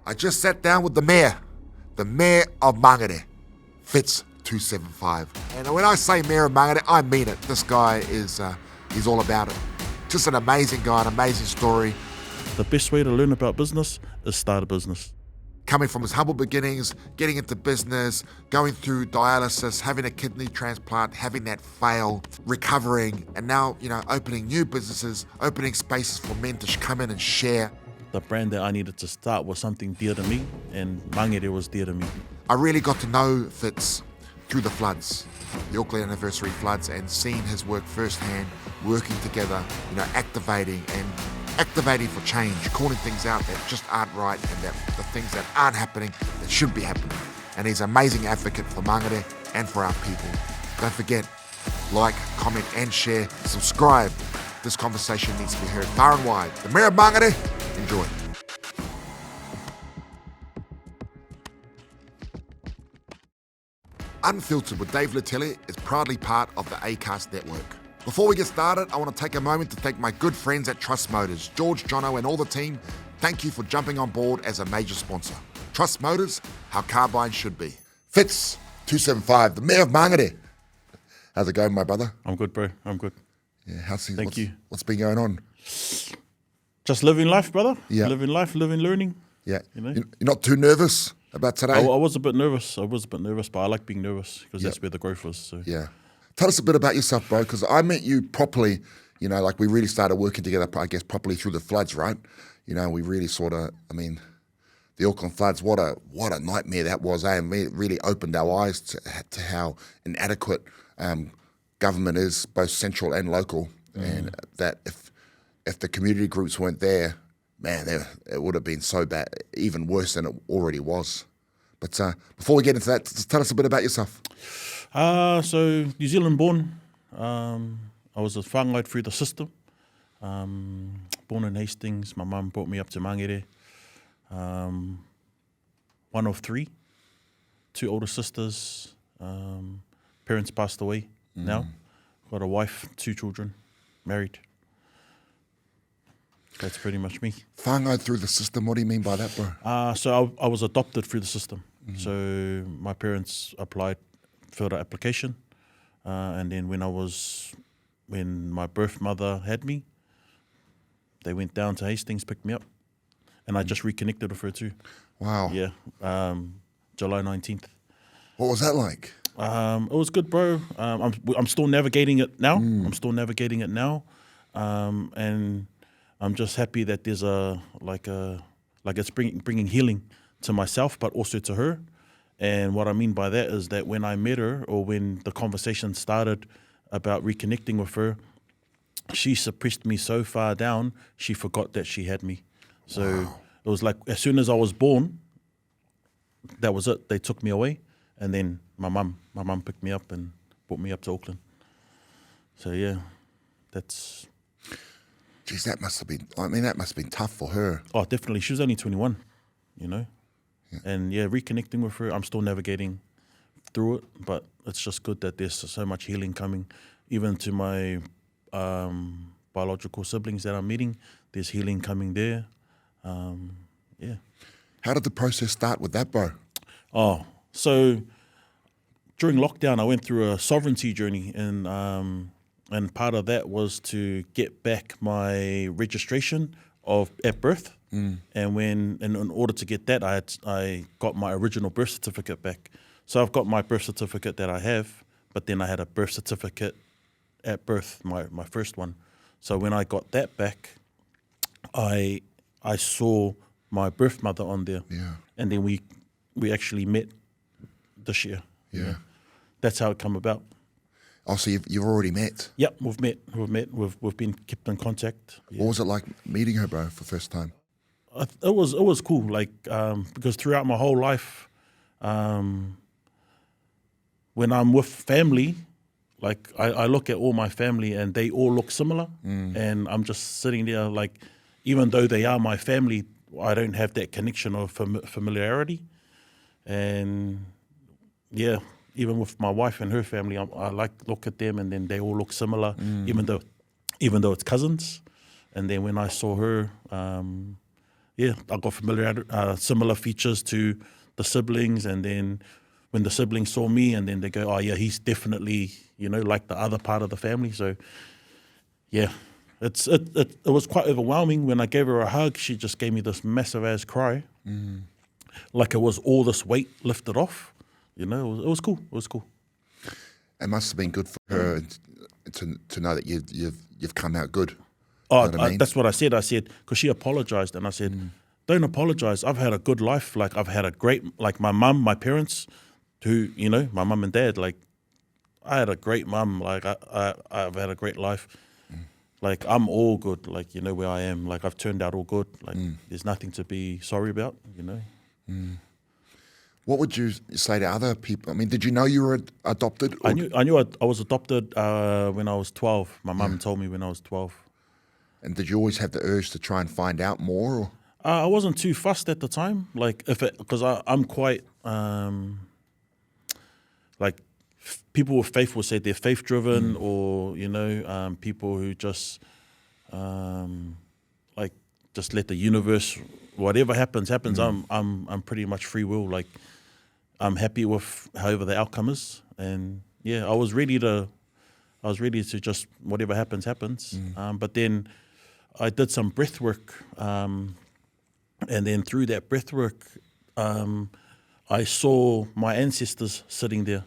I just sat down with the mayor of Māngere, Fitz 275. And when I say mayor of Māngere, I mean it. This guy is he's all about it. Just an amazing guy, an amazing story. The best way to learn about business is start a business. Coming from his humble beginnings, getting into business, going through dialysis, having a kidney transplant, having that fail, recovering, and now, opening new businesses, opening spaces for men to come in and share. The brand that I needed to start was something dear to me, and Māngere was dear to me. I really got to know Fitz through the floods, the Auckland anniversary floods, and seeing his work firsthand, working together, activating for change, calling things out that just aren't right and that the things that aren't happening that should be happening. And he's an amazing advocate for Māngere and for our people. Don't forget, like, comment and share, subscribe. This conversation needs to be heard far and wide. The Mayor of Māngere, enjoy. Unfiltered with Dave Latelli is proudly part of the Acast network. Before we get started, I want to take a moment to thank my good friends at Trust Motors, George, Jono, and all the team. Thank you for jumping on board as a major sponsor. Trust Motors, how car buying should be. Fitz 275, the Mayor of Māngere. How's it going, my brother? I'm good, bro. I'm good. Yeah, how's things? Thank you. What's been going on? Just living life, brother. Yeah. Living life, living learning. Yeah. You know? You're not too nervous about today? I was a bit nervous. But I like being nervous because that's where the growth is. So. Yeah. Tell us a bit about yourself, bro, because I met you properly, like we really started working together, I guess, properly through the floods, right? We really the Auckland floods, what a nightmare that was, eh? And it really opened our eyes to how inadequate government is, both central and local, and that if the community groups weren't there, man, it would have been so bad, even worse than it already was. But before we get into that, just tell us a bit about yourself. So New Zealand born. I was a whāngai through the system. Born in Hastings. My mum brought me up to Māngere. One of three. Two older sisters. Parents passed away now. Got a wife, 2 children, married. That's pretty much me. Whāngai through the system, what do you mean by that, bro? So I was adopted through the system. So my parents filled an application, and then when my birth mother had me, they went down to Hastings, picked me up, and I just reconnected with her too. Wow. Yeah, July 19th. What was that like? It was good, bro. I'm still navigating it now. And I'm just happy that there's it's bringing healing to myself, but also to her. And what I mean by that is that when I met her, or when the conversation started about reconnecting with her, she suppressed me so far down, she forgot that she had me. So It was like as soon as I was born, that was it. They took me away, and then my mum picked me up and brought me up to Auckland. So yeah, that's. Geez, that must have been tough for her. Oh, definitely. She was only 21, Yeah. And reconnecting with her, I'm still navigating through it, but it's just good that there's so much healing coming. Even to my biological siblings that I'm meeting, there's healing coming there. How did the process start with that, bro? Oh, so during lockdown, I went through a sovereignty journey, and part of that was to get back my registration at birth. And in order to get that, I got my original birth certificate back. So I've got my birth certificate that I have, but then I had a birth certificate at birth, my first one. So when I got that back, I saw my birth mother on there. Yeah. And then we actually met this year. Yeah. That's how it come about. Oh, so you've already met? Yep, we've met. We've been kept in contact. Yeah. What was it like meeting her, bro, for the first time? It was cool, because throughout my whole life, when I'm with family, I look at all my family and they all look similar, and I'm just sitting there even though they are my family, I don't have that connection or familiarity, and even with my wife and her family, I look at them and then they all look similar, even though it's cousins. And then when I saw her, yeah, I got similar features to the siblings, and then when the siblings saw me, and then they go, oh yeah, he's definitely, you know, like the other part of the family. So yeah, it was quite overwhelming. When I gave her a hug, she just gave me this massive ass cry, like it was all this weight lifted off. You know, it was cool. It was cool. It must have been good for her to know that you've come out good. Oh, You know what I mean? that's what I said. I said, because she apologized, and I said, don't apologize. I've had a good life. Like, I've had a great, like my mum, my parents, who, you know, my mum and dad, like, I had a great mum. Like, I've had a great life. Like, I'm all good. Like, you know, where I am. Like, I've turned out all good. Like, there's nothing to be sorry about, you know. What would you say to other people? I mean, did you know you were adopted? Or I knew I was adopted when I was 12. My mum told me when I was 12. And did you always have the urge to try and find out more? Or? I wasn't too fussed at the time, like because I'm quite like people with faith will say they're faith driven, or you know, people who just like just let the universe, whatever happens. I'm pretty much free will. Like, I'm happy with however the outcome is, and yeah, I was ready to just whatever happens. But then I did some breath work. And then through that breath work, I saw my ancestors sitting there.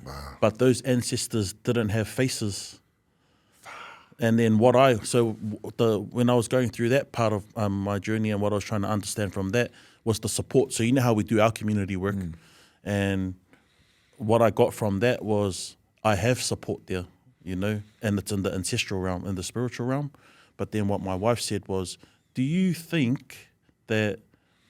Wow. But those ancestors didn't have faces. And then when I was going through that part of my journey, and what I was trying to understand from that was the support. So you know how we do our community work. And what I got from that was I have support there, you know, and it's in the ancestral realm, in the spiritual realm. But then what my wife said was, do you think that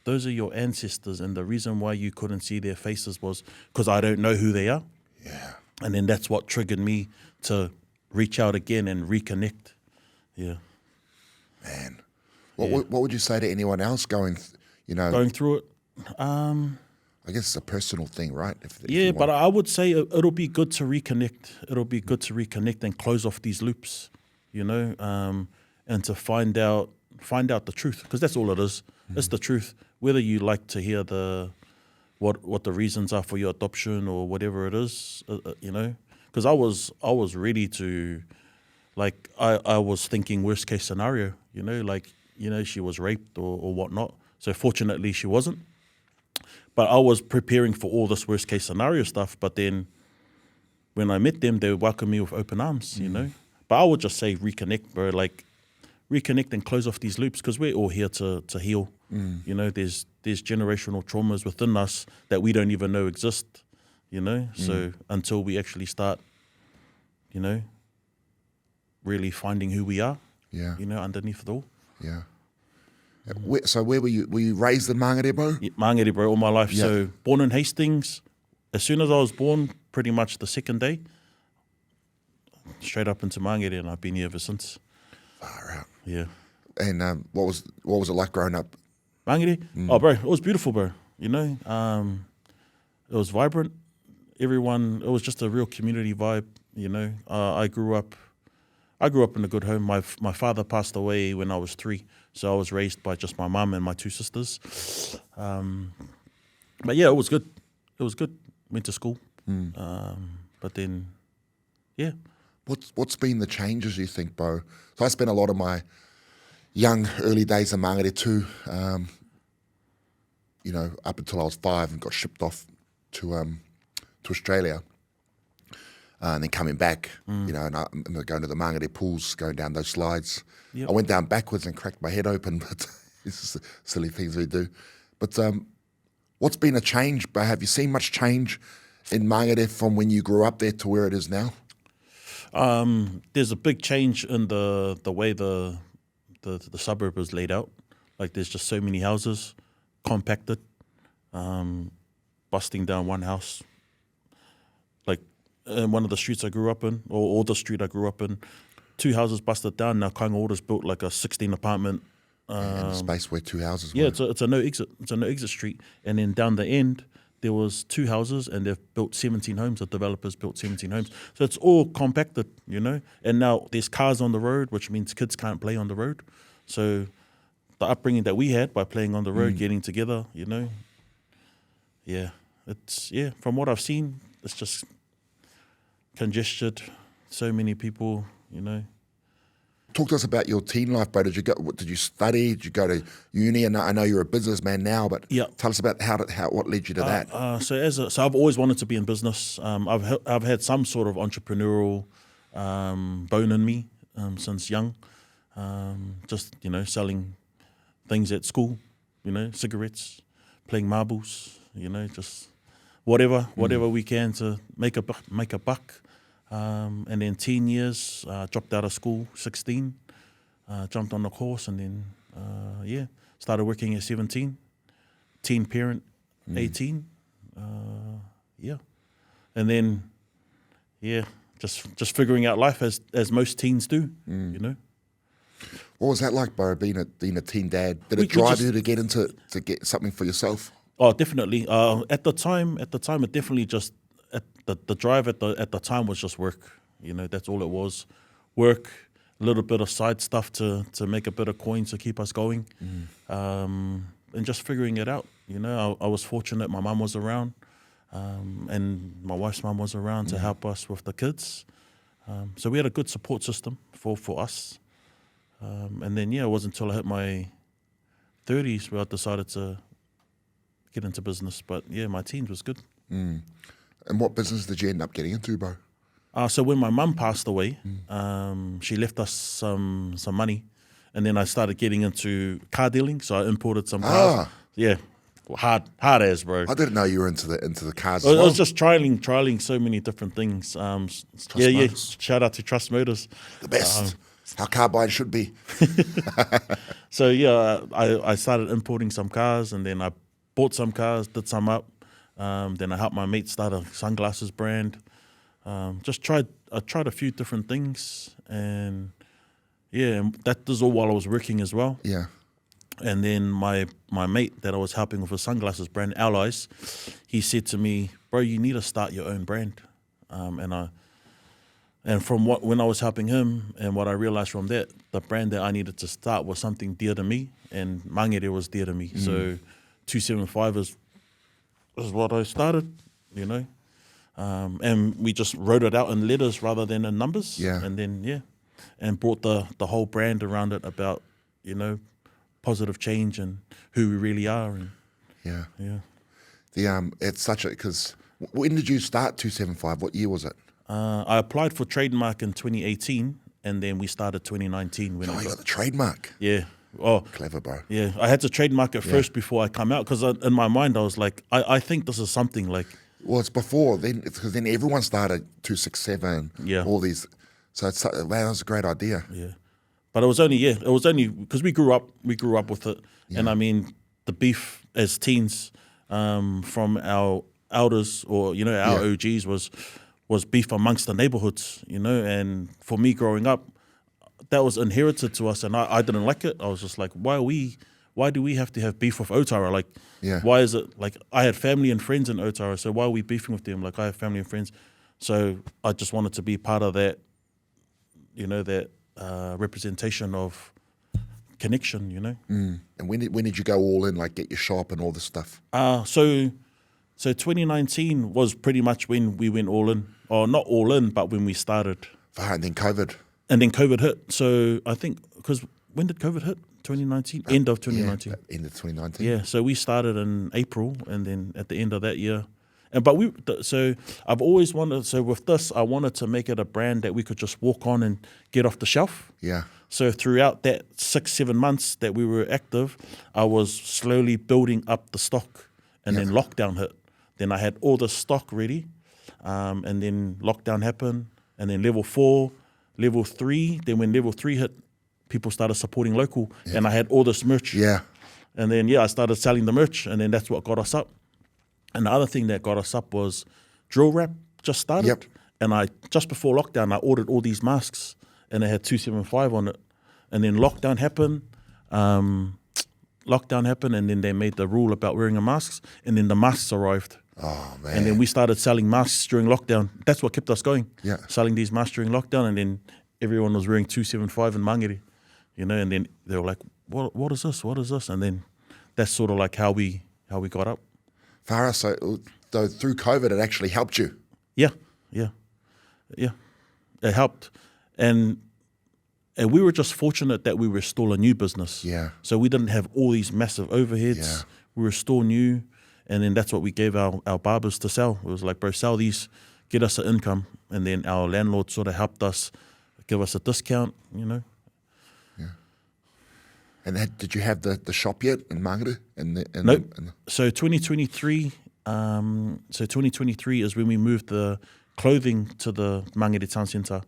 those are your ancestors, and the reason why you couldn't see their faces was because I don't know who they are? Yeah. And then that's what triggered me to reach out again and reconnect. Yeah. Man. What would you say to anyone else going through it? I guess it's a personal thing, right? If But I would say it'll be good to reconnect. It'll be good to reconnect and close off these loops, you know, and to find out the truth, because that's all it is. It's the truth. Whether you like to hear what the reasons are for your adoption or whatever it is, you know, because I was ready to, like, I was thinking worst case scenario, you know, like, you know, she was raped or whatnot. So fortunately she wasn't. But I was preparing for all this worst case scenario stuff. But then when I met them, they welcomed me with open arms, you know. But I would just say reconnect, bro. Like, reconnect and close off these loops, because we're all here to heal. You know, there's generational traumas within us that we don't even know exist, you know. So until we actually start, you know, really finding who we are, you know, underneath it all. Yeah. So where were you? Were you raised in Māngere, bro? Yeah, Māngere, bro, all my life. Yeah. So born in Hastings. As soon as I was born, pretty much the second day, straight up into Māngere, and I've been here ever since. Far out. Yeah. And what was it like growing up? Māngere? Oh, bro, it was beautiful, bro. You know, it was vibrant. Everyone, it was just a real community vibe. You know, I grew up in a good home. My father passed away when I was 3, so I was raised by just my mum and my 2 sisters. But yeah, it was good. It was good. Went to school, but then, yeah. What's been the changes, you think, Bo? So I spent a lot of my young early days in Māngere too. You know, up until I was 5 and got shipped off to Australia. And then coming back, you know, and I remember going to the Māngere pools, going down those slides. Yep. I went down backwards and cracked my head open, but it's just silly things we do. But what's been a change, Bo? Have you seen much change in Māngere from when you grew up there to where it is now? There's a big change in the way the suburb is laid out. Like, there's just so many houses, compacted, busting down one house. Like, in one of the streets I grew up in, or the street I grew up in, 2 houses busted down. Now Kainga Orders built like a 16 apartment. And the space where 2 houses were. Yeah, it's a no exit. It's a no exit street. And then down the end, there was 2 houses, and they've built 17 homes. The developers built 17 homes. So it's all compacted, you know. And now there's cars on the road, which means kids can't play on the road. So upbringing that we had by playing on the road, getting together, you know. Yeah, from what I've seen, it's just congested, so many people, you know. Talk to us about your teen life, bro. Did you study? Did you go to uni? And I know you're a businessman now, but tell us about what led you to that. So I've always wanted to be in business. I've had some sort of entrepreneurial bone in me since young. Just, you know, selling things at school, you know, cigarettes, playing marbles, you know, just whatever we can to make a buck. And then 10 years, dropped out of school, 16, jumped on the course, and then, started working at 17, teen parent, 18, and then, just figuring out life as most teens do, you know. What was that like, bro, being a teen dad? Did it drive you to get something for yourself? Oh, definitely. At the time, it definitely just the drive at the time was just work. You know, that's all it was. Work, a little bit of side stuff to make a bit of coin to keep us going, and just figuring it out. You know, I was fortunate. My mum was around, and my wife's mum was around to help us with the kids. So we had a good support system for us. And then, it wasn't until I hit my 30s where I decided to get into business. But, my teens was good. And what business did you end up getting into, bro? So when my mum passed away, she left us some money. And then I started getting into car dealing. So I imported some cars. Yeah, hard as, bro. I didn't know you were into the cars I as well. was just trialing so many different things. Shout out to Trust Motors. The best. How car buying should be. So, I started importing some cars, and then I bought some cars, did some up. Then I helped my mate start a sunglasses brand. I tried a few different things, and that was all while I was working as well. Yeah. And then my mate that I was helping with a sunglasses brand, Allies, he said to me, "Bro, you need to start your own brand." And from when I was helping him, and what I realized from that, the brand that I needed to start was something dear to me, and Māngere was dear to me. So 275 is what I started, you know. And we just wrote it out in letters rather than in numbers. Yeah. And then, and brought the whole brand around it about, you know, positive change and who we really are. And it's such a, because when did you start 275? What year was it? I applied for trademark in 2018, and then we started 2019. When you got the trademark? Yeah. Oh, clever, bro. Yeah, I had to trademark it first before I come out, because in my mind I was like, I think this is something like. Well, it's before then, because then everyone started 267. Yeah. All these, so it's man, that was a great idea. Yeah, but it was only because we grew up with it, and I mean the beef as teens from our elders, or you know, our OGs was beef amongst the neighborhoods, you know. And for me growing up, that was inherited to us, and I didn't like it. I was just like, why do we have to have beef with Otara? Like, why is it, like, I had family and friends in Otara, so why are we beefing with them? Like, I have family and friends. So I just wanted to be part of that, you know, that representation of connection, you know. And when did you go all in, like get your shop and all this stuff? So 2019 was pretty much when we went all in, or not all in, but when we started. And then COVID. And then COVID hit. So I think, because when did COVID hit? 2019? End of 2019. Yeah, end of 2019. Yeah, so we started in April, and then at the end of that year. So I've always wanted, so with this, I wanted to make it a brand that we could just walk on and get off the shelf. Yeah. So throughout that 6-7 months that we were active, I was slowly building up the stock, and then lockdown hit. Then I had all the stock ready, and then lockdown happened, and then level 4, level 3. Then when level 3 hit, people started supporting local, and I had all this merch. Yeah. And then, I started selling the merch, and then that's what got us up. And the other thing that got us up was drill wrap just started. Yep. And just before lockdown, I ordered all these masks, and they had 275 on it. And then lockdown happened, and then they made the rule about wearing a mask, and then the masks arrived. Oh, man. And then we started selling masks during lockdown. That's what kept us going. Yeah. Selling these masks during lockdown, and then everyone was wearing 275 in Māngere, you know, and then they were like, what is this? What is this? And then that's sort of like how we got up. Farah, so through COVID, it actually helped you. Yeah. It helped, and we were just fortunate that we were still a new business. Yeah. So we didn't have all these massive overheads. Yeah. We were still new, and then that's what we gave our barbers to sell. It was like, bro, sell these, get us an income, and then our landlord sort of helped us, give us a discount, Yeah. And did you have the shop yet in Māngere? Nope. So 2023. So 2023 is when we moved the clothing to the Māngere Town Centre,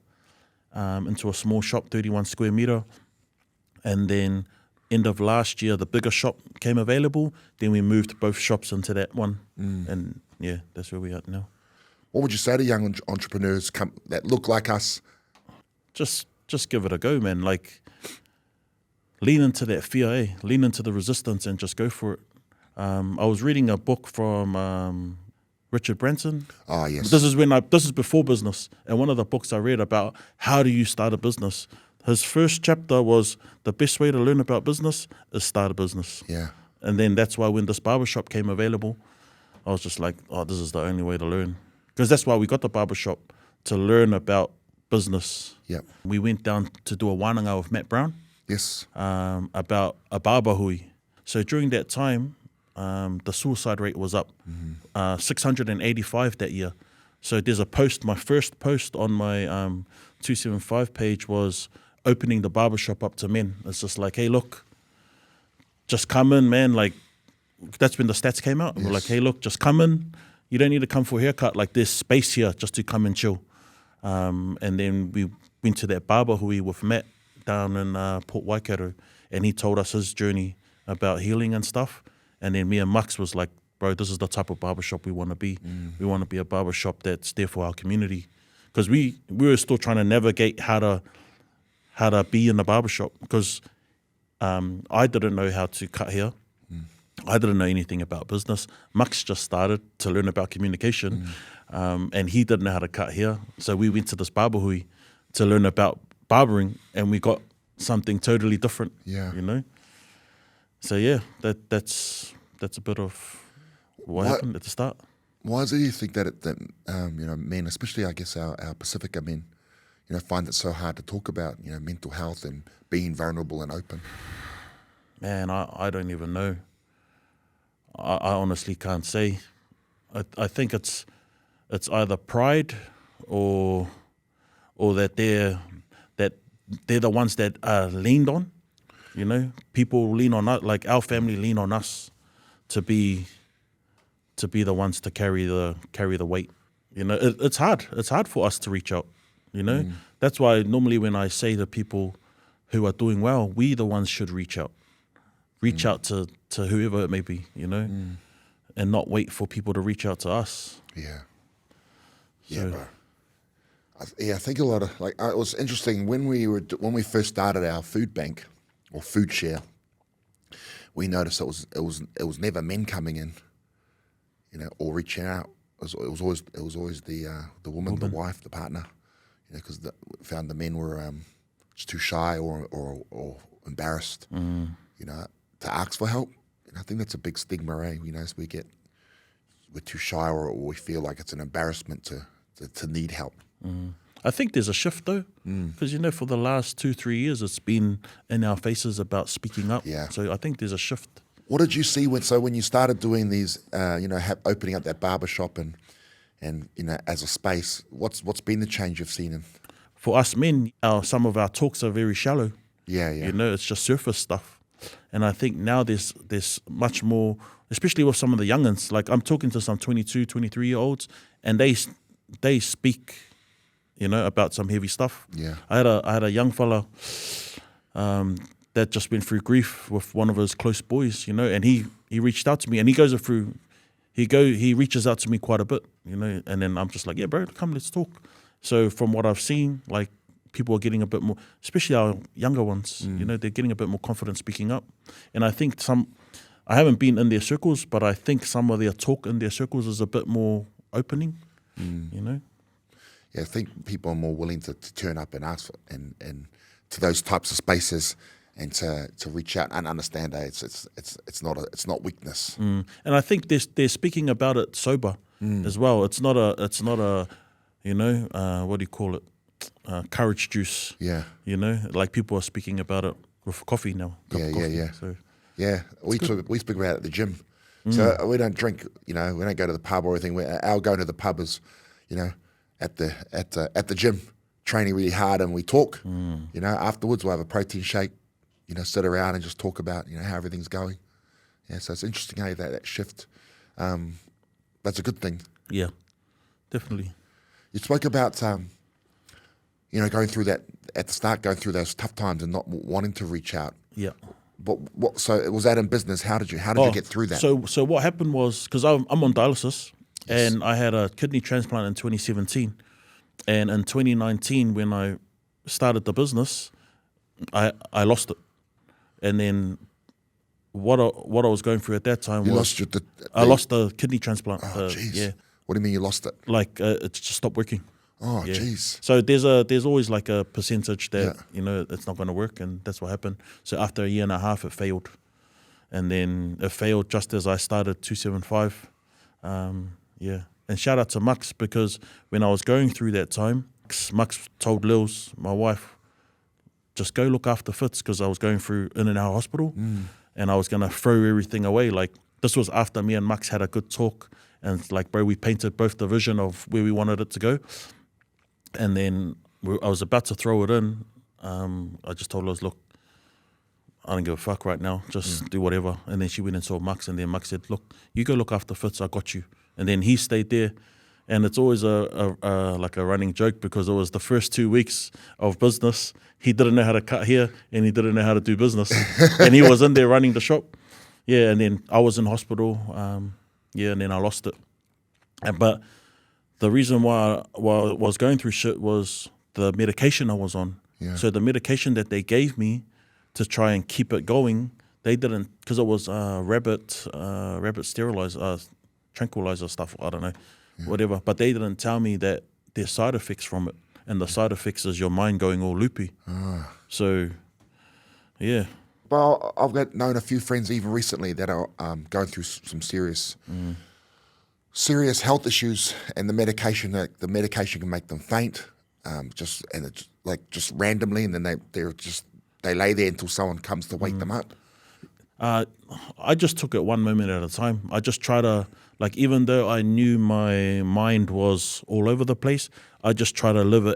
into a small shop, 31 square metre. And then end of last year, the bigger shop came available. Then we moved both shops into that one. And yeah, that's where we are now. What would you say to young entrepreneurs that look like us? Just give it a go, man. Like, lean into that fear, lean into the resistance and just go for it. I was reading a book from Richard Branson. Oh, yes. This is before business, and one of the books I read about how do you start a business. His first chapter was the best way to learn about business is start a business. Yeah. And then that's why when this barbershop came available, I was just like, oh, this is the only way to learn. Because that's why we got the barbershop, to learn about business. Yep. We went down to do a wānanga with Matt Brown. Yes. About a barber hui. So during that time, the suicide rate was up 685 that year. So there's a post, my first post on my 275 page was opening the barbershop up to men. It's just like, hey, look, just come in, man. Like, that's when the stats came out. And we're like, hey, look, just come in. You don't need to come for a haircut. Like, there's space here just to come and chill. And then we went to that barber hui with Matt down in Port Waikato, and he told us his journey about healing and stuff. And then me and Mux was like, bro, this is the type of barbershop we want to be. We want to be a barbershop that's there for our community. Because we were still trying to navigate how to be in the barbershop. Because I didn't know how to cut hair. I didn't know anything about business. Mux just started to learn about communication, and he didn't know how to cut hair. So we went to this barber hui to learn about barbering, and we got something totally different. Yeah. So yeah, that's a bit of what happened at the start. Why is it you think that men, especially I guess our Pacifica men, find it so hard to talk about mental health and being vulnerable and open? Man, I don't even know. I honestly can't say. I think it's either pride or that they're the ones that are leaned on. People lean on us, like our family lean on us to be the ones to carry the weight. It's hard. It's hard for us to reach out. That's why normally when I say to people who are doing well, we the ones should reach out. Reach out to whoever it may be, and not wait for people to reach out to us. Yeah. Yeah, bro. I think a lot of it was interesting when we first started our food bank or food share. We noticed it was never men coming in, or reaching out. It was always the woman, the wife, the partner, because we found the men were just too shy or embarrassed, to ask for help. And I think that's a big stigma, as we're too shy or we feel like it's an embarrassment to need help. I think there's a shift though, because for the last 2-3 years it's been in our faces about speaking up. Yeah. So I think there's a shift. What did you see when you started doing these, opening up that barbershop and as a space? What's been the change you've seen? For us men, some of our talks are very shallow. Yeah. It's just surface stuff. And I think now there's much more, especially with some of the youngins. Like I'm talking to some 22, 23-year-olds, and they speak, about some heavy stuff. Yeah. I had a young fella that just went through grief with one of his close boys, and he reached out to me, and he reaches out to me quite a bit, and then I'm just like, yeah, bro, come, let's talk. So from what I've seen, like people are getting a bit more, especially our younger ones, they're getting a bit more confident speaking up. And I think I haven't been in their circles, but I think some of their talk in their circles is a bit more opening, Yeah, I think people are more willing to turn up and ask for, and to those types of spaces and to reach out and understand that it's not weakness. And I think they're speaking about it sober as well. It's not a you know, what do you call it? Courage juice. Yeah. You know, like people are speaking about it with coffee now. Yeah. So Yeah, we speak about it at the gym. So we don't drink, you know, we don't go to the pub or anything. Our going to the pub is, you know, at the gym, training really hard, and we talk. You know, afterwards we'll have a protein shake, you know, sit around and just talk about, you know, how everything's going. Yeah, so it's interesting how that shift. That's a good thing. yeah, definitely. You spoke about, you know, going through that at the start, going through those tough times and not wanting to reach out. Yeah. What? So was that in business? How did you get through that? So what happened was, because I'm on dialysis, and I had a kidney transplant in 2017, and in 2019 when I started the business, I lost it, and then what I was going through at that time I lost the kidney transplant. Oh, jeez. Yeah. What do you mean you lost it? Like it just stopped working. Oh, Yeah. jeez. So there's always like a percentage that you know it's not going to work, and that's what happened. So after a year and a half, it failed, and then it failed just as I started 275. Yeah, and shout out to Mux, because when I was going through that time, Mux told Lils, my wife, just go look after Fitz, because I was going through in and out hospital, and I was going to throw everything away. Like, this was after me and Mux had a good talk, and like, bro, we painted both the vision of where we wanted it to go. And then I was about to throw it in. I just told her, look, I don't give a fuck right now. Just do whatever. And then she went and saw Mux, and then Mux said, look, you go look after Fitz, I got you. And then he stayed there. And it's always like a running joke, because it was the first 2 weeks of business. He didn't know how to cut hair, and he didn't know how to do business. And he was in there running the shop. Yeah, and then I was in hospital. And then I lost it. But the reason why I was going through shit was the medication I was on. Yeah. So the medication that they gave me to try and keep it going, they didn't, because it was rabbit sterilizer, tranquilizer stuff, I don't know, whatever. But they didn't tell me that there's side effects from it. And the side effects is your mind going all loopy. So, yeah. Well, I've known a few friends even recently that are going through some serious health issues, and the medication can make them faint, just randomly, and then they lay there until someone comes to wake them up. I just took it one moment at a time. I just try to, like, even though I knew my mind was all over the place, I just try to live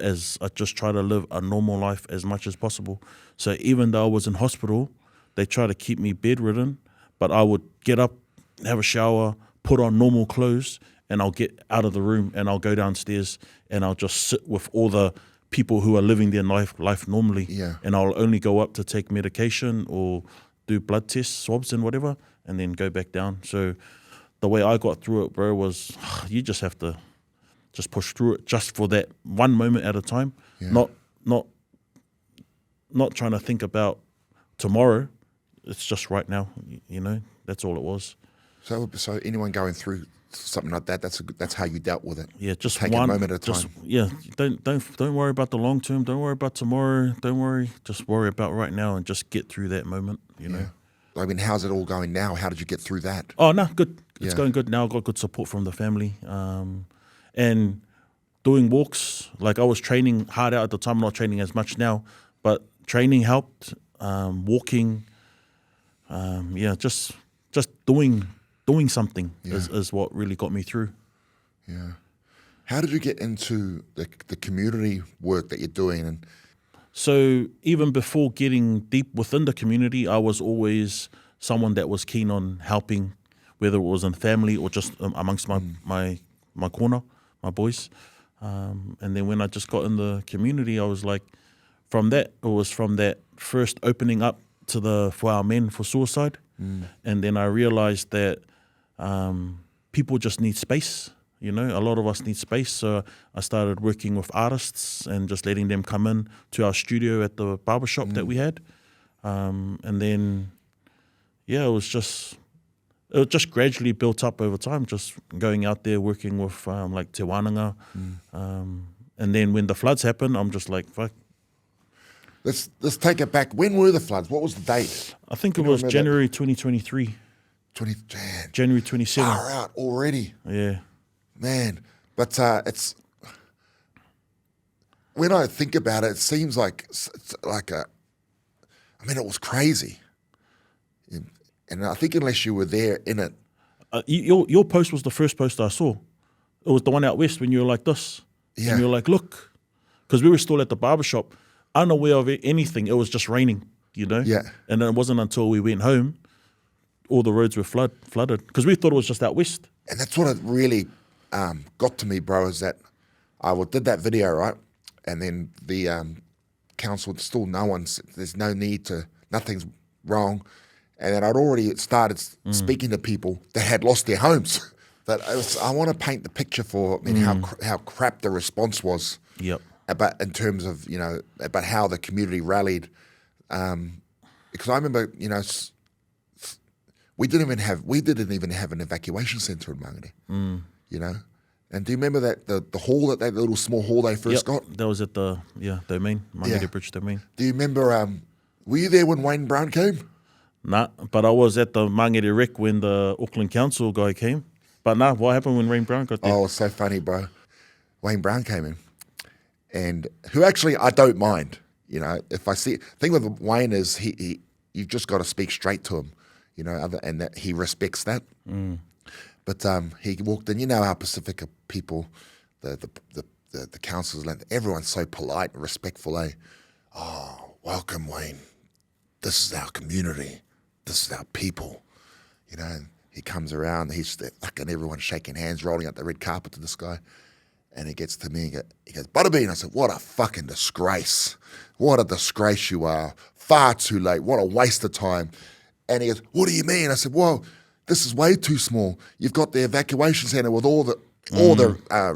a normal life as much as possible. So even though I was in hospital, they try to keep me bedridden, but I would get up, have a shower, put on normal clothes, and I'll get out of the room, and I'll go downstairs, and I'll just sit with all the people who are living their life normally. Yeah. And I'll only go up to take medication or do blood tests, swabs and whatever, and then go back down. So the way I got through it, bro, was you just have to just push through it, just for that one moment at a time. Yeah. Not trying to think about tomorrow. It's just right now, you know. That's all it was. So anyone going through something like that, that's how you dealt with it. Yeah, just take one a moment at a time. Yeah, don't worry about the long term. Don't worry about tomorrow. Don't worry. Just worry about right now, and just get through that moment. You know. I mean, how's it all going now? How did you get through that? Oh no, good. It's going good now. I got good support from the family, and doing walks. Like, I was training hard out at the time. I'm not training as much now, but training helped. Walking. Just doing something is what really got me through. Yeah. How did you get into the community work that you're doing? And so even before getting deep within the community, I was always someone that was keen on helping, whether it was in family or just amongst my corner, my boys. And then when I just got in the community, I was like, from that first opening up for our men for suicide. And then I realized that people just need space. You know, a lot of us need space. So I started working with artists and just letting them come in to our studio at the barbershop that we had. And then, it just gradually built up over time, just going out there working with like Te Wānanga. And then when the floods happened, I'm just like, fuck, let's take it back. When were the floods? What was the date? I think it was January 2023. January 27. Far out already. Yeah. Man. But it's, when I think about it, it seems like it was crazy. And I think unless you were there in it. Your post was the first post I saw. It was the one out west when you were like this. Yeah. And you were like, look. Because we were still at the barbershop, unaware of anything. It was just raining, you know? Yeah. And then it wasn't until we went home, all the roads were flooded. Because we thought it was just out west. And that's what it really got to me, bro, is that I did that video, right? And then the council, still there's no need to, nothing's wrong. And then I'd already started speaking to people that had lost their homes. But I want to paint the picture for how crap the response was. Yep. About in terms of, you know, about how the community rallied. Because I remember, you know, we didn't even have an evacuation centre in Māngere. You know? And do you remember that the hall, that little small hall they first got? That was at the domain, Māngere Bridge domain. Do you remember, were you there when Wayne Brown came? Nah, but I was at the Māngere Rec when the Auckland Council guy came. But nah, what happened when Wayne Brown got there? Oh, it was so funny, bro. Wayne Brown came in. And who actually I don't mind, you know, if I see, the thing with Wayne is you've just got to speak straight to him, you know, and that he respects that. But he walked in, you know how Pacifica people, the councillors, everyone's so polite and respectful, eh? Oh, welcome, Wayne. This is our community. This is our people, you know. And he comes around, he's fucking everyone shaking hands, rolling out the red carpet to this guy. And he gets to me, he goes, Butterbean. I said, what a fucking disgrace. What a disgrace you are. Far too late. What a waste of time. And he goes, what do you mean? I said, well, this is way too small. You've got the evacuation centre with all the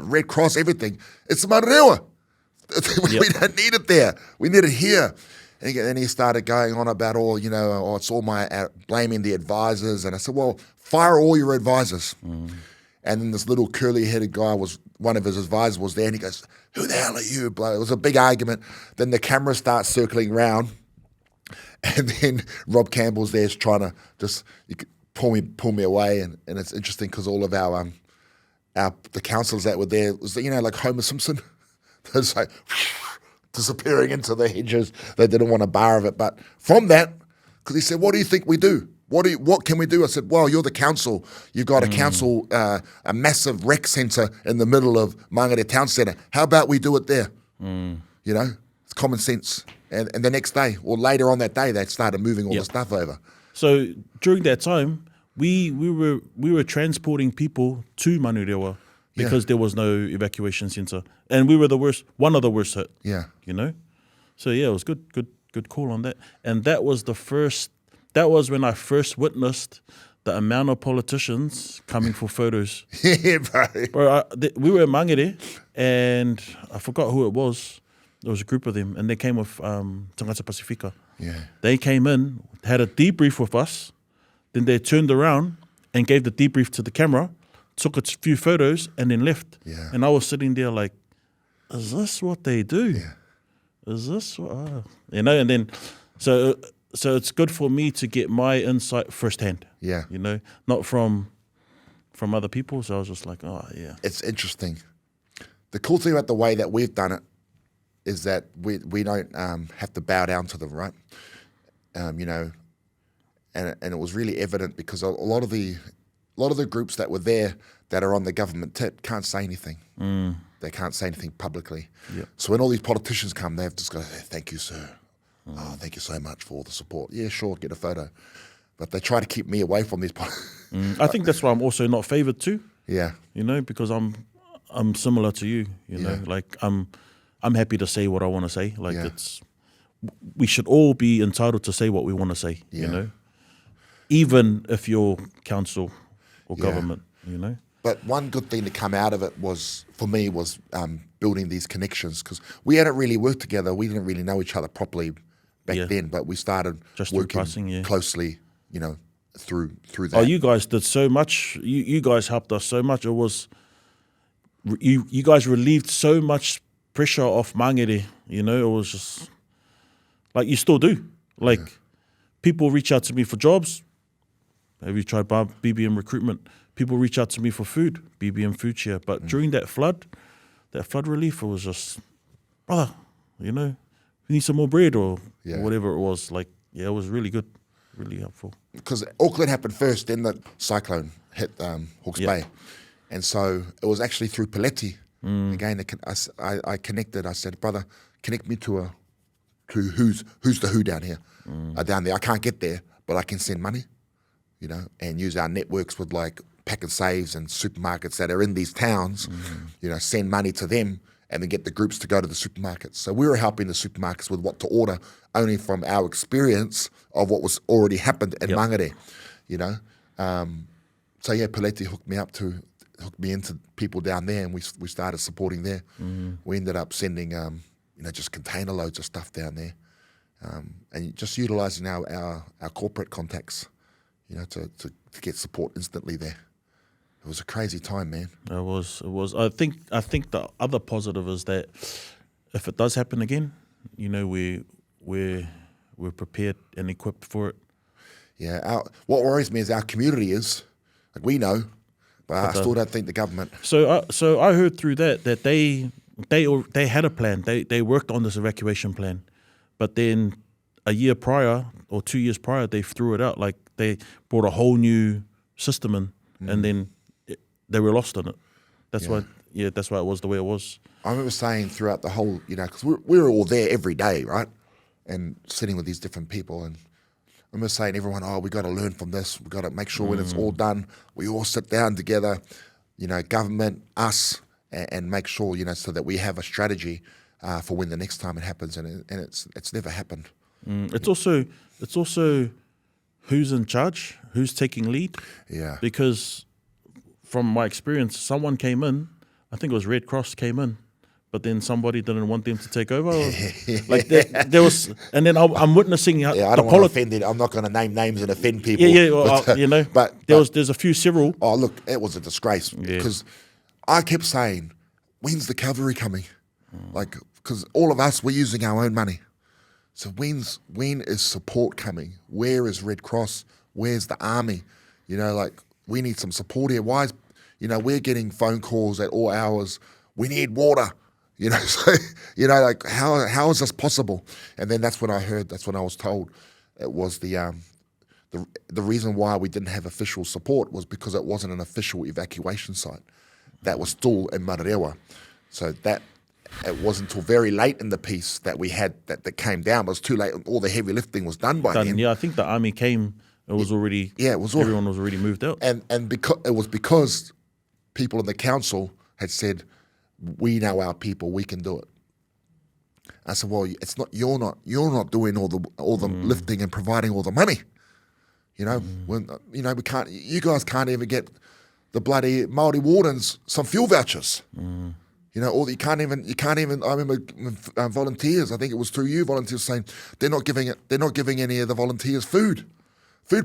Red Cross, everything. It's Māngere. We don't need it there. We need it here. And then he started going on about all, you know, it's all blaming the advisors. And I said, well, fire all your advisors. And then this little curly-headed guy one of his advisors was there, and he goes, who the hell are you, bro? It was a big argument. Then the camera starts circling round, and then Rob Campbell's there trying to just pull me away. And it's interesting because all of the councillors that were there was, you know, like Homer Simpson. It's like disappearing into the hedges. They didn't want a bar of it. But from that, because he said, what do you think we do? What can we do? I said, well, you're the council. You've got a council, a massive rec centre in the middle of Māngere Town Centre. How about we do it there? You know, it's common sense. And the next day, or later on that day, they started moving all the stuff over. So during that time, we were transporting people to Manurewa because there was no evacuation centre. And we were one of the worst hit. Yeah. You know? So yeah, it was good call on that. And that was when I first witnessed the amount of politicians coming for photos. Yeah, bro. We were in Māngere, and I forgot who it was. There was a group of them, and they came with Tangata Pacifica. Yeah. They came in, had a debrief with us, then they turned around and gave the debrief to the camera, took a few photos, and then left. Yeah. And I was sitting there like, is this what they do? Yeah. Is this what... You know, and then... So it's good for me to get my insight firsthand. Yeah. You know, not from other people. So I was just like, oh, yeah. It's interesting. The cool thing about the way that we've done it is that we don't have to bow down to them, right? You know, and it was really evident because a lot of the groups that were there that are on the government tip can't say anything. They can't say anything publicly. Yep. So when all these politicians come, they have just got to say, thank you, sir. Oh, thank you so much for all the support. Yeah, sure, get a photo. But they try to keep me away from these. I think that's why I'm also not favoured too. Yeah. You know, because I'm similar to you. You know, like I'm happy to say what I want to say. Like we should all be entitled to say what we want to say. Yeah. You know, even if you're council or government. You know. But one good thing to come out of it was, for me, was building these connections, because we hadn't really worked together. We didn't really know each other properly back then, but we started just working closely, you know, through that. Oh, you guys did so much. You guys helped us so much. It was, you guys relieved so much pressure off Māngere, you know. It was just, Like, you still do. Like, people reach out to me for jobs. Have you tried BBM recruitment? People reach out to me for food, BBM food share. But during that flood relief, it was just, brother, you know, we need some more bread or whatever it was. Like, it was really good, really helpful. Because Auckland happened first, then the cyclone hit Hawke's Bay. And so it was actually through Peleti. Again, I connected. I said, brother, connect me to who's the who down here, down there. I can't get there, but I can send money, you know, and use our networks with like Pack and Saves and supermarkets that are in these towns, you know, send money to them and then get the groups to go to the supermarkets. So we were helping the supermarkets with what to order, only from our experience of what was already happened in Māngere, you know. So yeah, Peleti hooked me into people down there, and we started supporting there. We ended up sending, you know, just container loads of stuff down there, and just utilising our corporate contacts, you know, to get support instantly there. It was a crazy time, man. It was. I think the other positive is that if it does happen again, you know, we're prepared and equipped for it. Yeah. What worries me is our community is, like, we know, but I still don't think the government. So I heard through that they had a plan. They worked on this evacuation plan, but then a year prior or 2 years prior, they threw it out. Like, they brought a whole new system in, and then they were lost in it. That's why it was the way it was. I remember saying throughout the whole, you know, because we were all there every day, right? And sitting with these different people. And I remember saying everyone, we got to learn from this. We got to make sure when it's all done, we all sit down together, you know, government, us, and make sure, you know, so that we have a strategy for when the next time it happens. And it's never happened. It's also who's in charge, who's taking lead. Yeah. Because from my experience, someone came in, I think it was Red Cross came in, but then somebody didn't want them to take over. Like, there was, and then I'm witnessing. I don't want to offend it. I'm not going to name names and offend people. You know. But there's a few several. Oh, look, it was a disgrace because I kept saying, when's the cavalry coming? Like, because all of us, we're using our own money. So when is support coming? Where is Red Cross? Where's the army? You know, like, we need some support here. Why is, you know, we're getting phone calls at all hours. We need water. You know, so, you know, like, how is this possible? And then that's when I was told it was the reason why we didn't have official support was because it wasn't an official evacuation site. That was still in Mararewa. So that it wasn't until very late in the piece that we had that came down. It was too late. All the heavy lifting was done by then. Yeah, I think the army came. It was already. Yeah, it was. Everyone was already moved out. And because people in the council had said, we know our people, we can do it. I said, well, it's not. You're not doing all the lifting and providing all the money. You know, when you know we can't. You guys can't even get the bloody Māori wardens some fuel vouchers. You know, or you can't even. I remember volunteers. I think it was through you, volunteers saying they're not giving any of the volunteers food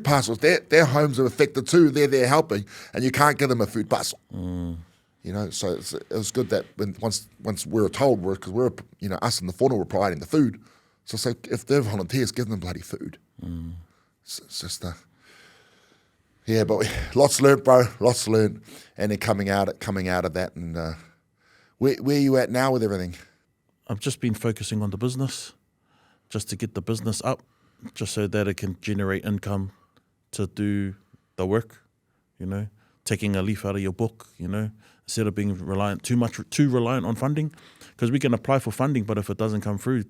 parcels. Their homes are affected too. They're there helping, and you can't give them a food parcel. You know, so it was good that once we were told, because we're you know, us and the whānau were providing the food. So if they're volunteers, give them bloody food. It's just yeah, but lots learnt, bro. Lots learnt, and then coming out of that, and where are you at now with everything? I've just been focusing on the business, just to get the business up, just so that it can generate income to do the work. You know, taking a leaf out of your book. You know, instead of being too reliant on funding, because we can apply for funding, but if it doesn't come through,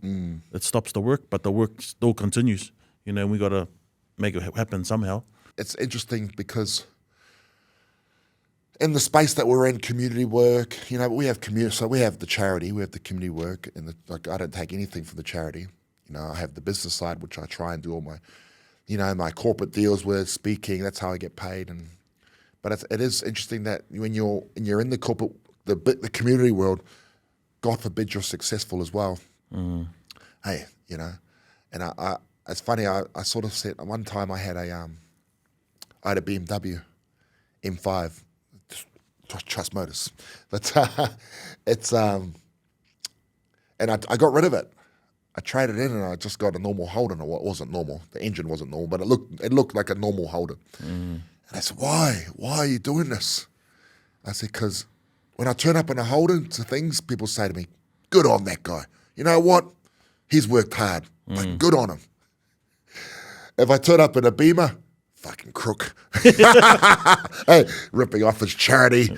it stops the work. But the work still continues. You know, and we got to make it happen somehow. It's interesting because in the space that we're in, community work, you know, we have community. So we have the charity, we have the community work, and like, I don't take anything from the charity. You know, I have the business side, which I try and do all my, you know, my corporate deals with, speaking. That's how I get paid. But it is interesting that when you're in the corporate, the community world, God forbid you're successful as well. Hey, you know, and I it's funny. I sort of said one time I had a BMW M5, Trust Motors, but it's and I got rid of it. I traded in and I just got a normal Holden. Or it wasn't normal. The engine wasn't normal, but it looked like a normal Holden. And I said, why? Why are you doing this? I said, because when I turn up in a Holden to things, people say to me, good on that guy. You know what? He's worked hard, but good on him. If I turn up in a Beamer, fucking crook. Hey, ripping off his charity.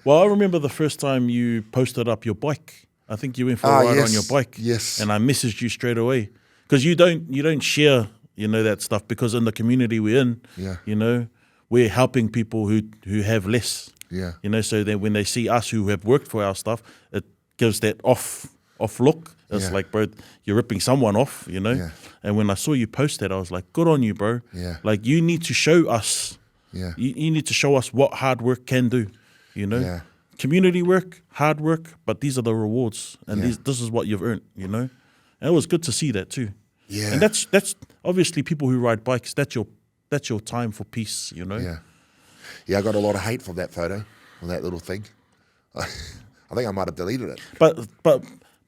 Well, I remember the first time you posted up your bike. I think you went for a ride on your bike. Yes. And I messaged you straight away. Because you don't share, that stuff, because in the community we're in, we're helping people who have less. Yeah. So that when they see us who have worked for our stuff, it gives that off look. It's like, bro, you're ripping someone off, Yeah. And when I saw you post that, I was like, good on you, bro. Yeah. Like, you need to show us. Yeah. You need to show us what hard work can do, Yeah. Community work, hard work, but these are the rewards, and Yeah. this is what you've earned, And it was good to see that too. Yeah. And that's obviously people who ride bikes. That's your time for peace, Yeah. Yeah, I got a lot of hate from that photo, on that little thing. I think I might have deleted it.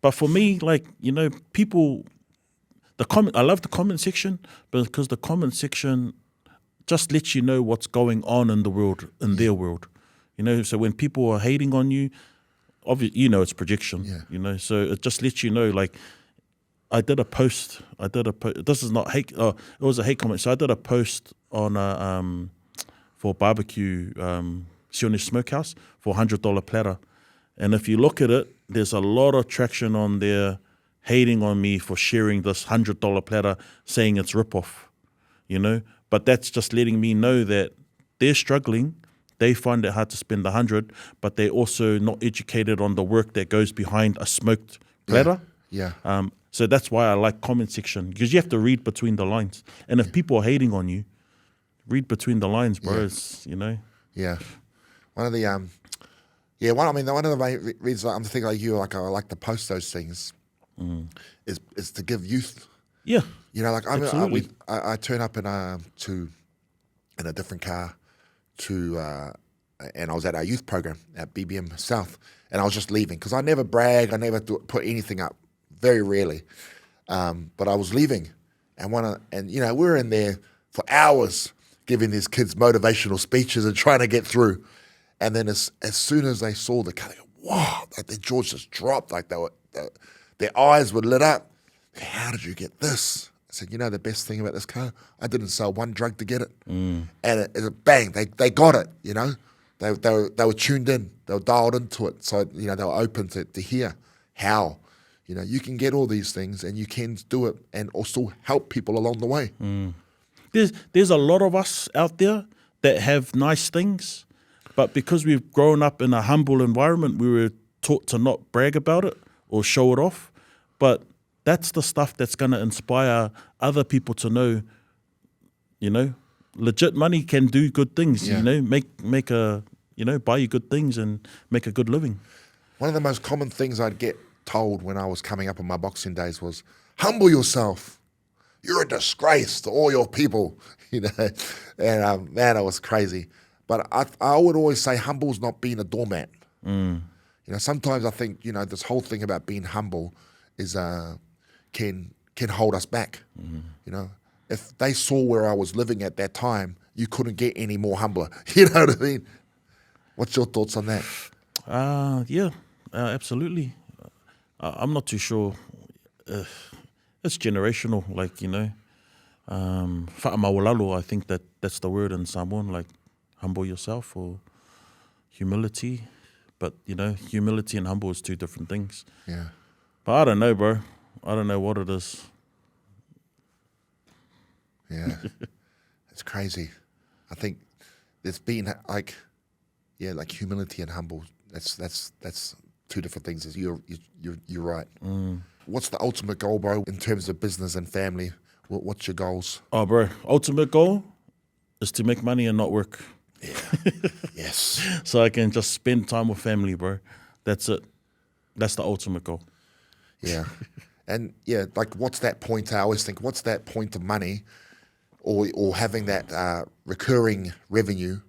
But for me, like, people, I love the comment section, because the comment section just lets you know what's going on in the world, in their world. So when people are hating on you, obviously, it's projection, so it just lets you know, like, I did a post, this is not hate, it was a hate comment. So I did a post on, for barbecue, Sionish Smokehouse for $100 platter. And if you look at it, there's a lot of traction on there hating on me for sharing this $100 platter, saying it's rip-off, But that's just letting me know that they're struggling. They find it hard to spend the 100, but they're also not educated on the work that goes behind a smoked platter. Yeah. So that's why I like comment section, because you have to read between the lines. And if people are hating on you, read between the lines, bro. It's, Yeah. One of the one of the main reasons I'm thinking like you, like I like to post those things, is to give youth. Yeah. Absolutely. I turn up in a different car and I was at our youth program at BBM South, and I was just leaving because I never brag, I never put anything up, very rarely. But I was leaving, and we were in there for hours giving these kids motivational speeches and trying to get through. And then as soon as they saw the car, they go, wow, like their jaws just dropped, like their eyes were lit up. How did you get this? I said, the best thing about this car, I didn't sell one drug to get it. And it bang, they got it, They were tuned in, they were dialed into it. So, they were open to hear how, you can get all these things and you can do it and also help people along the way. There's a lot of us out there that have nice things, but because we've grown up in a humble environment, we were taught to not brag about it or show it off. But that's the stuff that's going to inspire other people to know, legit money can do good things, make a, buy you good things and make a good living. One of the most common things I'd get told when I was coming up in my boxing days was, humble yourself. You're a disgrace to all your people, and man, it was crazy. But I would always say humble's not being a doormat. Sometimes I think, this whole thing about being humble is can hold us back. If they saw where I was living at that time, you couldn't get any more humbler. You know what I mean? What's your thoughts on that? Absolutely. I'm not too sure. It's generational, like, wha'amaulalo, I think that's the word in Samoan, like humble yourself or humility. But, humility and humble is two different things. Yeah. But I don't know, bro. I don't know what it is. Yeah. It's crazy. I think there's been like humility and humble. That's two different things. You're right. What's the ultimate goal, bro, in terms of business and family? What's your goals? Oh, bro, ultimate goal is to make money and not work. Yeah. Yes. So I can just spend time with family, bro. That's it. That's the ultimate goal. Yeah. And like what's that point? I always think, what's that point of money or having that recurring revenue,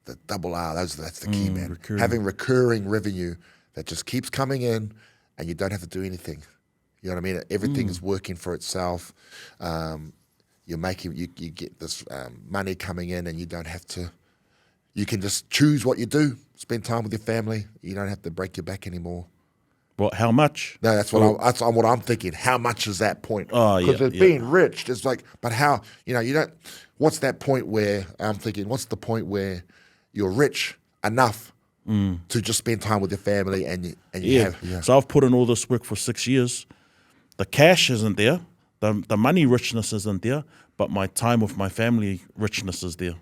the double R, that's the key, man. Having recurring revenue that just keeps coming in and you don't have to do anything. You know what I mean? Everything's working for itself. You get this money coming in, and you don't have to. You can just choose what you do. Spend time with your family. You don't have to break your back anymore. What? How much? No, that's what I'm thinking. How much is that point? Oh, yeah, Because being rich, it's like, but how? You don't. What's that point where I'm thinking? What's the point where you're rich enough to just spend time with your family and you have? Yeah. So I've put in all this work for 6 years. The cash isn't there. The money richness isn't there. But my time with my family richness is there.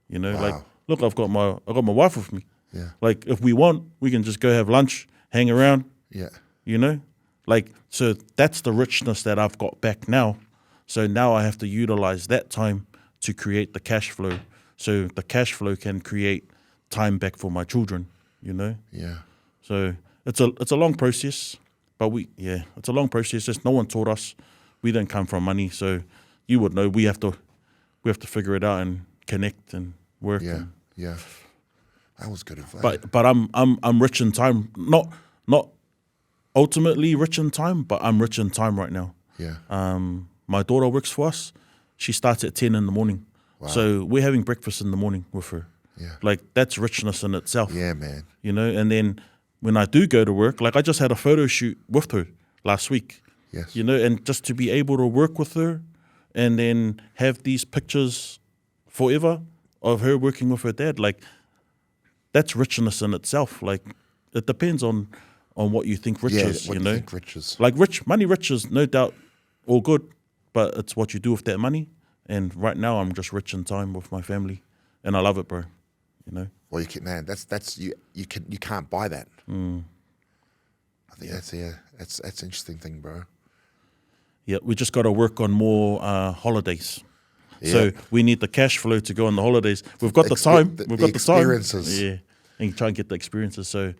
You know, like, look, I've got my wife with me. Yeah. Like, if we want, we can just go have lunch, hang around. Yeah. You know, like, so that's the richness that I've got back now. So now I have to utilize that time to create the cash flow. So the cash flow can create time back for my children, you know? Yeah. So it's a long process, but it's a long process. Just no one taught us. We don't come from money. So you would know we have to figure it out and connect and work. Yeah. And, Yeah. That was good advice. but I'm rich in time. Not ultimately rich in time, but I'm rich in time right now. Yeah. My daughter works for us. She starts at 10 in the morning. Wow. So we're having breakfast in the morning with her. Yeah. Like, that's richness in itself. Yeah, man. You know, and then when I do go to work, like I just had a photo shoot with her last week. Yes. You know, and just to be able to work with her and then have these pictures forever of her working with her dad, like, that's richness in itself. Like, it depends on what you think rich is, what you do know? think rich is. Like, money rich is no doubt all good, but it's what you do with that money. And right now I'm just rich in time with my family, and I love it, bro. You know? Well, you can't buy that. I think that's an interesting thing, bro. Yeah, we just got to work on more holidays. Yeah. So we need the cash flow to go on the holidays. We've got the time. We've got the experiences. time. Yeah, and try and get the experiences. So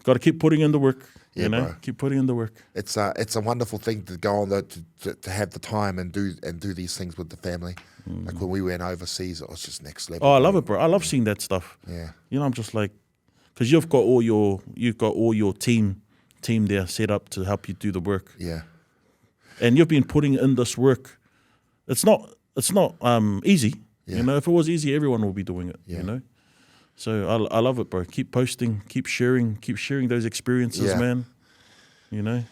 got to keep putting in the work. Yeah, you know, bro. keep putting in the work. It's a wonderful thing to go on to have the time and do these things with the family. Like when we went overseas, it was just next level. Oh, I love it, bro. I love seeing that stuff. Yeah. You know, I'm just like, because you've got all your team there set up to help you do the work. Yeah. And you've been putting in this work. It's not easy. Yeah. You know, if it was easy, everyone would be doing it. Yeah. You know, so I love it, bro. Keep posting, keep sharing those experiences, Yeah. man. You know.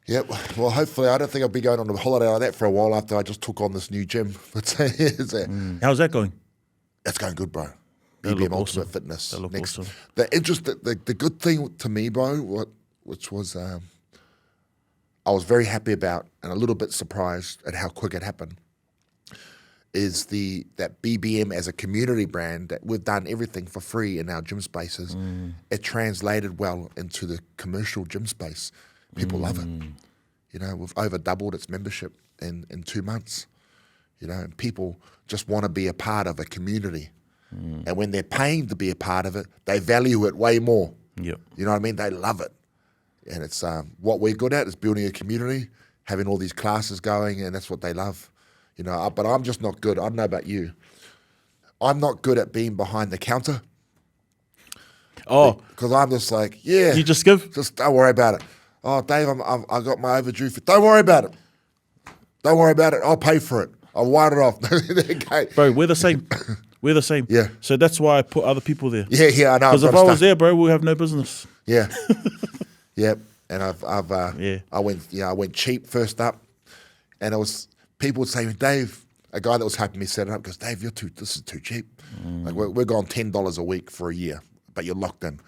Yep. Well, hopefully, I don't think I'll be going on a holiday like that for a while after I just took on this new gym. But How's that going? That's going good, bro. That BBM look Ultimate awesome. Fitness. That look awesome. The good thing to me, bro, which was I was very happy about and a little bit surprised at how quick it happened, is that BBM as a community brand, that we've done everything for free in our gym spaces. It translated well into the commercial gym space. People love it. You know, we've over doubled its membership in 2 months. You know, and people just want to be a part of a community. And when they're paying to be a part of it, they value it way more. Yep. You know what I mean? They love it. And it's what we're good at is building a community, having all these classes going, and that's what they love. You know, but I'm just not good. I don't know about you. I'm not good at being behind the counter. Oh, Because I'm just like, yeah. you just give? Just don't worry about it. Oh, Dave, I got my overdue fee. Don't worry about it. Don't worry about it. I'll pay for it. I'll write it off. Okay. Bro, we're the same. We're the same. Yeah. So that's why I put other people there. Yeah, I know. Because if I was there, bro, we'll have no business. Yeah. Yep. And I went cheap first up, and it was people would say, Dave, a guy that was helping me set it up goes, Dave, this is too cheap. Like we're going $10 a week for a year, but you're locked in,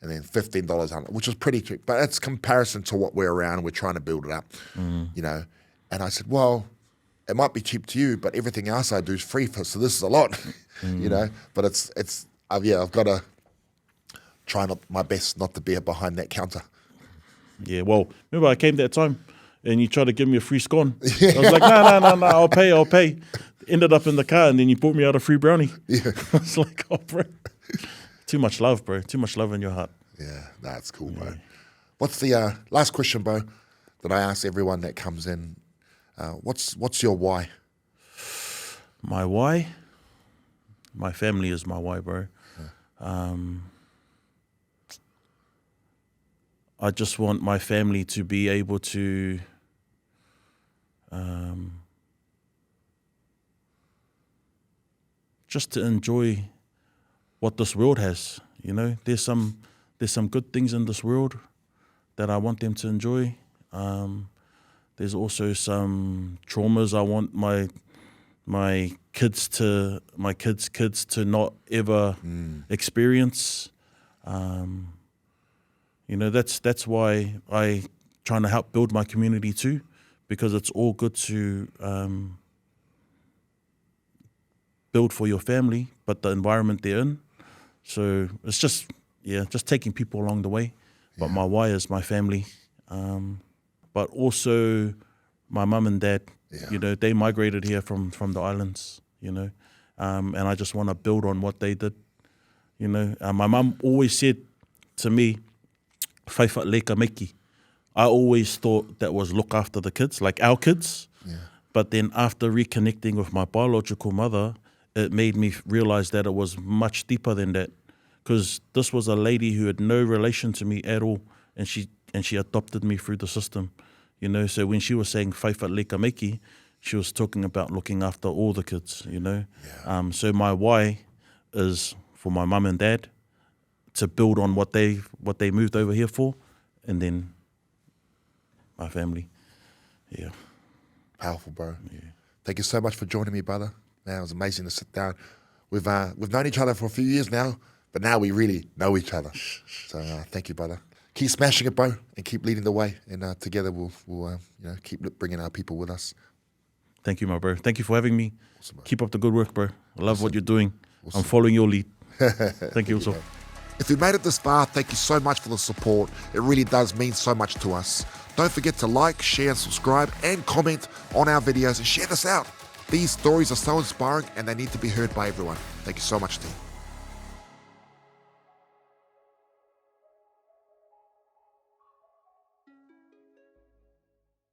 and then $15 on it, which is pretty cheap. But it's comparison to what we're around. We're trying to build it up, you know. And I said, well, it might be cheap to you, but everything else I do is free so this is a lot, you know. But I've got to try my best not to be behind that counter. Yeah, well, remember I came that time and you tried to give me a free scone. I was like, no, I'll pay. Ended up in the car and then you bought me out a free brownie. Yeah. I was like, oh, bro. Too much love, bro. Too much love in your heart. Yeah, that's cool, bro. What's the last question, bro, that I ask everyone that comes in? What's your why? My why? My family is my why, bro. I just want my family to be able to just to enjoy what this world has. You know, there's some good things in this world that I want them to enjoy. There's also some traumas I want my kids to not ever experience. You know, that's why I trying to help build my community too, because it's all good to build for your family, but the environment they're in. So it's just taking people along the way. But my why is my family. But also my mum and dad, you know, they migrated here from the islands, you know, and I just want to build on what they did, you know. My mum always said to me, "Whaiwha leka meki." I always thought that was look after the kids, like our kids. Yeah. But then after reconnecting with my biological mother, it made me realize that it was much deeper than that. Because this was a lady who had no relation to me at all, and she adopted me through the system, you know. So when she was saying whaiwha leka meki, she was talking about looking after all the kids, you know. Yeah. So my why is for my mum and dad to build on what they moved over here for, and then my family. Yeah. Powerful, bro. Yeah. Thank you so much for joining me, brother. Man, it was amazing to sit down. We've known each other for a few years now, but now we really know each other. So thank you, brother. Keep smashing it, bro, and keep leading the way. And together we'll you know, keep bringing our people with us. Thank you, my bro. Thank you for having me. Awesome, bro. Keep up the good work, bro. I love what you're doing. Awesome. I'm following your lead. Thank you also. If you made it this far, thank you so much for the support. It really does mean so much to us. Don't forget to like, share, and subscribe, and comment on our videos, and share this out. These stories are so inspiring, and they need to be heard by everyone. Thank you so much, team.